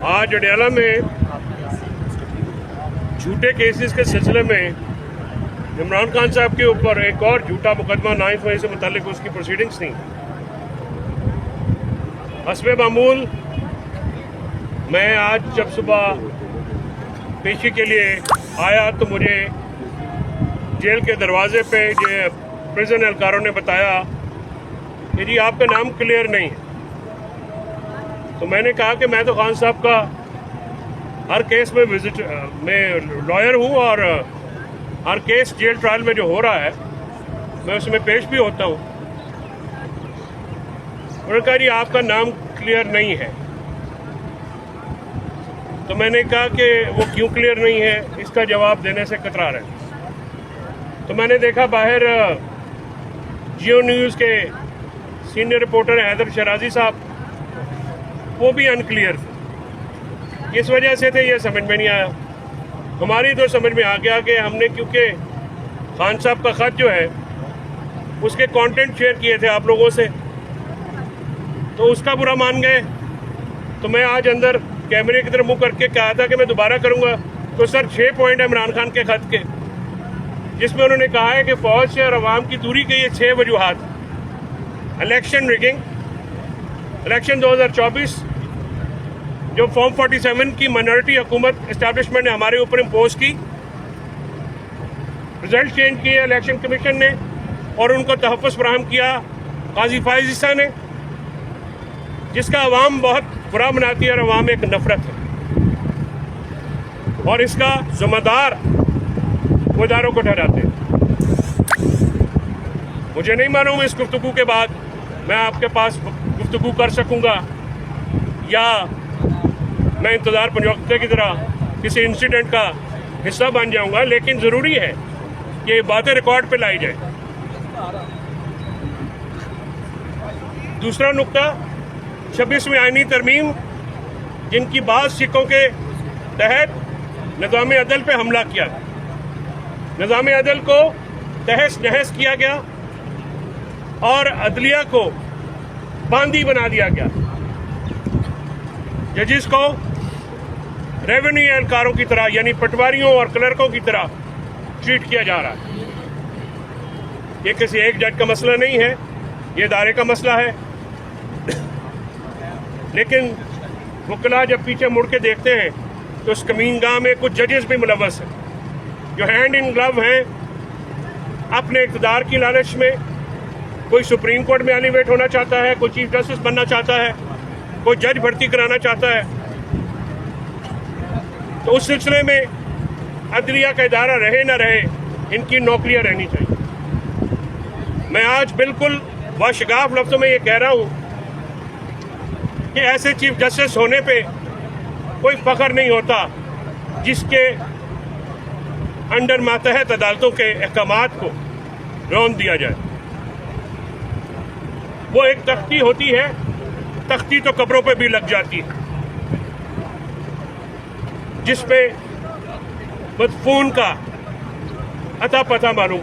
आज अडयाला में झूठे केसेस के सिलसिले में इमरान खान साहब के ऊपर एक और झूठा मुकदमा 9 मई से मुतालिक उसकी प्रोसीडिंग्स थी। हस्बे मामूल मैं आज जब सुबह पेशी के लिए आया तो मुझे जेल के दरवाजे पे ये प्रिजन एहलकारों ने बताया कि जी आपका नाम क्लियर नहीं है। तो मैंने कहा कि मैं तो खान साहब का हर केस में मैं लॉयर हूँ और हर केस जेल ट्रायल में जो हो रहा है मैं उसमें पेश भी होता हूँ। उन्होंने कहा जी आपका नाम क्लियर नहीं है। तो मैंने कहा कि वो क्यों क्लियर नहीं है, इसका जवाब देने से कतरा रहे। तो मैंने देखा बाहर जियो न्यूज़ के सीनियर रिपोर्टर हैदर शराजी साहब, वो भी अनक्लियर थे। इस वजह से थे ये समझ में नहीं आया। हमारी तो समझ में आ गया कि हमने क्योंकि खान साहब का ख़त जो है उसके कंटेंट शेयर किए थे आप लोगों से, तो उसका बुरा मान गए। तो मैं आज अंदर कैमरे की तरफ मुँह करके कहा था कि मैं दोबारा करूँगा। तो सर 6 पॉइंट है इमरान खान के ख़त के, जिसमें उन्होंने कहा है कि फ़ौज से और अवाम की दूरी के ये 6 वजूहात। इलेक्शन रिगिंग, इलेक्शन 2024 जो फॉर्म 47 की माइनॉरिटी हुकूमत इस्टेब्लिशमेंट ने हमारे ऊपर इम्पोज की, रिजल्ट चेंज किए इलेक्शन कमीशन ने और उनको तहफ़्फ़ुज़ फराहम किया काजी फाइज़ ईसा ने, जिसका अवाम बहुत बुरा मनाती है और अवाम एक नफरत है और इसका ज़िम्मेदार वो इदारों को ठहराते हैं। मुझे नहीं मालूम इस गुफ्तगू के बाद मैं आपके पास गुफ्तगू कर सकूंगा या मैं इंतज़ार पंजौते की तरह किसी इंसिडेंट का हिस्सा बन जाऊंगा, लेकिन ज़रूरी है कि ये बातें रिकॉर्ड पे लाई जाए। दूसरा नुक्ता, 26वीं आईनी तरमीम जिनकी बात सिखों के तहत निज़ाम अदल पे हमला किया, निज़ाम अदल को तहस नहस किया गया और अदलिया को बांदी बना दिया गया। जजिस को रेवेन्यू एहलकारों की तरह यानी पटवारियों और क्लर्कों की तरह ट्रीट किया जा रहा है। ये किसी एक जज का मसला नहीं है, ये इदारे का मसला है। लेकिन वकीला जब पीछे मुड़ के देखते हैं तो इस कमीनगाह में कुछ जजेस भी मुलव्वस हैं जो हैंड इन ग्लव हैं अपने इक़्तिदार की लालच में। कोई सुप्रीम कोर्ट में एलिवेट होना चाहता है, कोई चीफ जस्टिस बनना चाहता है, कोई जज भर्ती कराना चाहता है। तो उस सिलसिले में अदलिया का इदारा रहे ना रहे, इनकी नौकरियां रहनी चाहिए। मैं आज बिल्कुल बाशगाफ लफ्ज़ों में ये कह रहा हूँ कि ऐसे चीफ जस्टिस होने पे कोई फ़ख्र नहीं होता जिसके अंडर मातहत अदालतों के अहकामात को रौंद दिया जाए। वो एक तख्ती होती है, तख्ती तो कब्रों पे भी लग जाती है, जिस पे मदफून का अता पता मालूम,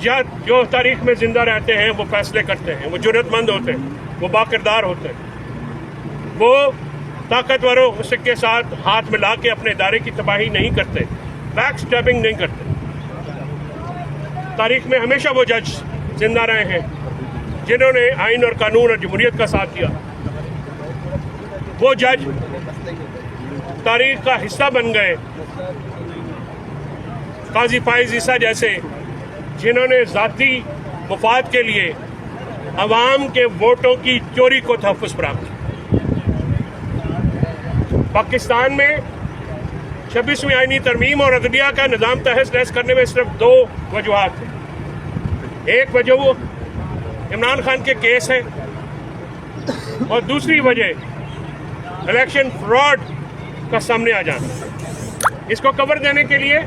या जो तारीख में जिंदा रहते हैं वो फैसले करते हैं, वो जुर्रतमंद होते हैं, वो बाकिरदार होते हैं, वो ताकतवरों के साथ हाथ मिला के अपने इदारे की तबाही नहीं करते, बैक स्टैबिंग नहीं करते। तारीख में हमेशा वो जज जिंदा रहे हैं जिन्होंने आइन और कानून और जमहूरियत का साथ दिया। वो जज तारीख का हिस्सा बन गए, काजी फाइज़ ईसा जैसे, जिन्होंने ज़ाती मुफाद के लिए अवाम के वोटों की चोरी को तहफ़्फ़ुज़ फराहम किया। पाकिस्तान में 26वीं आईनी तरमीम और अदलिया का निज़ाम तहस नहस करने में सिर्फ 2 वजूहात थे। एक वजह वो इमरान खान के केस है और दूसरी वजह इलेक्शन फ्रॉड का सामने आ जाना। इसको कवर देने के लिए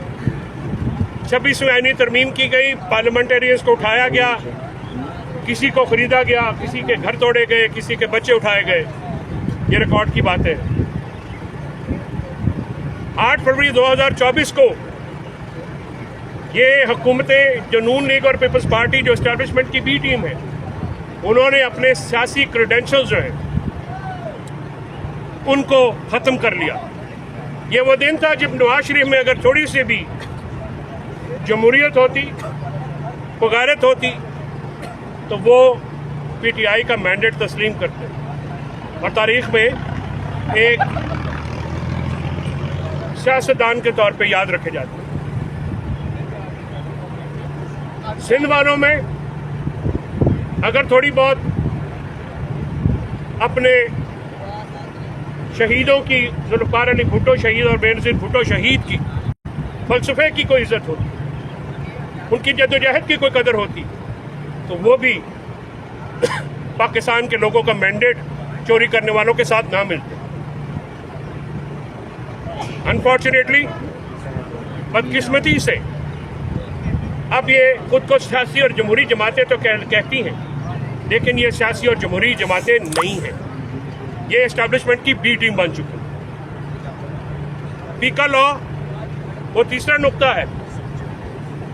26वीं आईनी तरमीम की गई, पार्लियामेंटेरियंस को उठाया गया, किसी को खरीदा गया, किसी के घर तोड़े गए, किसी के बच्चे उठाए गए। ये रिकॉर्ड की बात है। 8 फरवरी 2024 को ये हुकूमतें जो नून लीग और पीपल्स पार्टी जो एस्टैब्लिशमेंट की बी टीम है, उन्होंने अपने सियासी क्रेडेंशियल्स जो है उनको ख़त्म कर लिया। ये वो दिन था जब नवाज शरीफ में अगर थोड़ी सी भी जमहूरियत होती, गैरत होती, तो वो पीटीआई का मैंडेट तस्लीम करते और तारीख में एक सियासतदान के तौर पे याद रखे जाते। सिंध वालों में अगर थोड़ी बहुत अपने शहीदों की, जुल्फ़िकार अली भुट्टो शहीद और बेनज़ीर भुट्टो शहीद की फ़लसफ़े की कोई इज़्ज़त होती, उनकी जद्दोजहद की कोई कदर होती, तो वो भी पाकिस्तान के लोगों का मैंडेट चोरी करने वालों के साथ ना मिलते। अनफॉर्चुनेटली, बदकिस्मती से अब ये खुद को सियासी और जमहूरी जमातें तो कहती हैं, लेकिन ये सियासी और जमहूरी जमातें नहीं हैं। ये एस्टैब्लिशमेंट की बी टीम बन चुकी है। पीका लॉ वो तीसरा नुक्ता है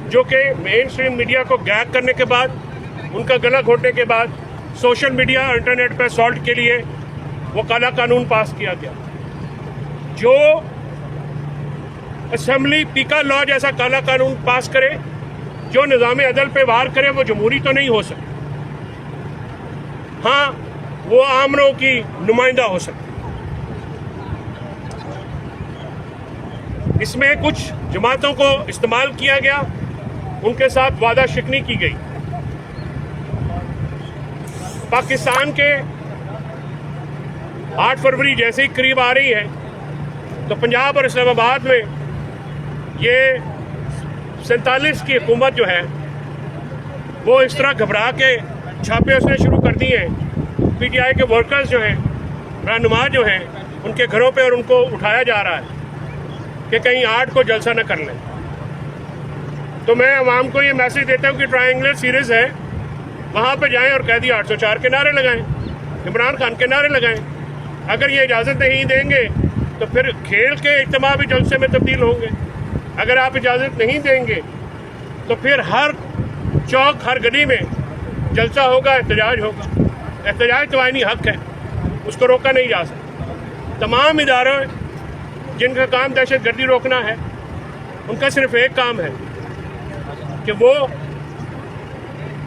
जो कि मेन स्ट्रीम मीडिया को गैग करने के बाद, उनका गला घोटने के बाद सोशल मीडिया और इंटरनेट पर असॉल्ट के लिए वो काला कानून पास किया गया। जो असेंबली पीका लॉ जैसा काला कानून पास करे, जो निज़ाम अदल पे वार करे, वो जमहूरी तो नहीं हो सकती। हाँ, वो आमरों की नुमाइंदा हो सकती। इसमें कुछ जमातों को इस्तेमाल किया गया, उनके साथ वादा शिकनी की गई। पाकिस्तान के 8 फरवरी जैसे ही करीब आ रही है, तो पंजाब और इस्लामाबाद में ये 47 की हुकूमत जो है वो इस तरह घबरा के छापे उसने शुरू कर दिए हैं। पीटीआई के वर्कर्स जो हैं, रहनुमा जो हैं, उनके घरों पे और उनको उठाया जा रहा है कि कहीं 8 को जलसा न कर लें। तो मैं आवाम को ये मैसेज देता हूँ कि ट्रायंगुलर सीरीज़ है, वहाँ पे जाएं और कैदी 804 के नारे लगाएं, इमरान खान के नारे लगाएं। अगर ये इजाज़त नहीं देंगे तो फिर खेल के इज्तिमा भी जलसे में तब्दील होंगे। अगर आप इजाज़त नहीं देंगे तो फिर हर चौक, हर गली में जलसा होगा, एहतजाज होगा। एहतजाज तो आईनी हक है, उसको रोका नहीं जा सकता। तमाम इदारों जिनका काम दहशत गर्दी रोकना है, उनका सिर्फ एक काम है कि वो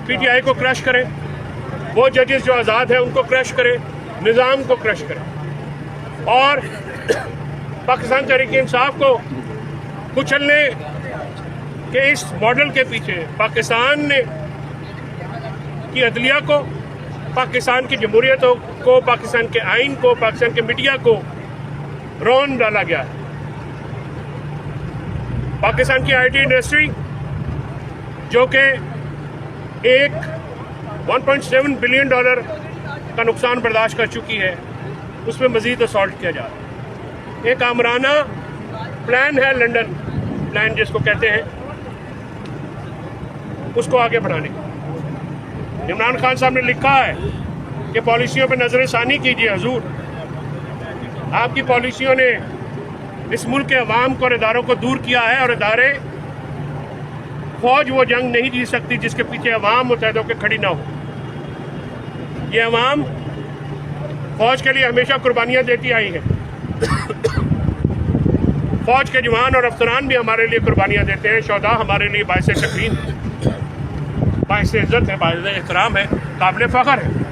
पीटीआई को क्रश करें, वो जजेस जो आज़ाद हैं उनको क्रश करें, निज़ाम को क्रश करें और पाकिस्तान तहरीक-ए-इंसाफ को कुचलने के इस मॉडल के पीछे पाकिस्तान ने की अदलिया को, पाकिस्तान की जमहूरियत को, पाकिस्तान के आइन को, पाकिस्तान के मीडिया को रौन डाला गया है। पाकिस्तान की आईटी इंडस्ट्री जो कि एक $1.7 बिलियन का नुकसान बर्दाश्त कर चुकी है, उसमें मज़ीद असॉल्ट किया जा रहा है। एक आमराना प्लान है, लंदन प्लान जिसको कहते हैं, उसको आगे बढ़ाने का। इमरान खान साहब ने लिखा है कि पॉलिसियों पर नज़र-ए-सानी कीजिए हुजूर। आपकी पॉलिसियों ने इस मुल्क के अवाम को और इदारों को दूर किया है, और इदारे, फौज वो जंग नहीं जीत सकती जिसके पीछे अवाम मुतहद होकर खड़ी ना हो। ये अवाम फौज के लिए हमेशा कुर्बानियाँ देती आई है। फौज के जवान और अफसरान भी हमारे लिए कुर्बानियाँ देते हैं। शोहदा हमारे लिए बाइस तकरीम, बाइस इज़्ज़त है, बाइस एहतराम है, काबिल फ़ख्र है।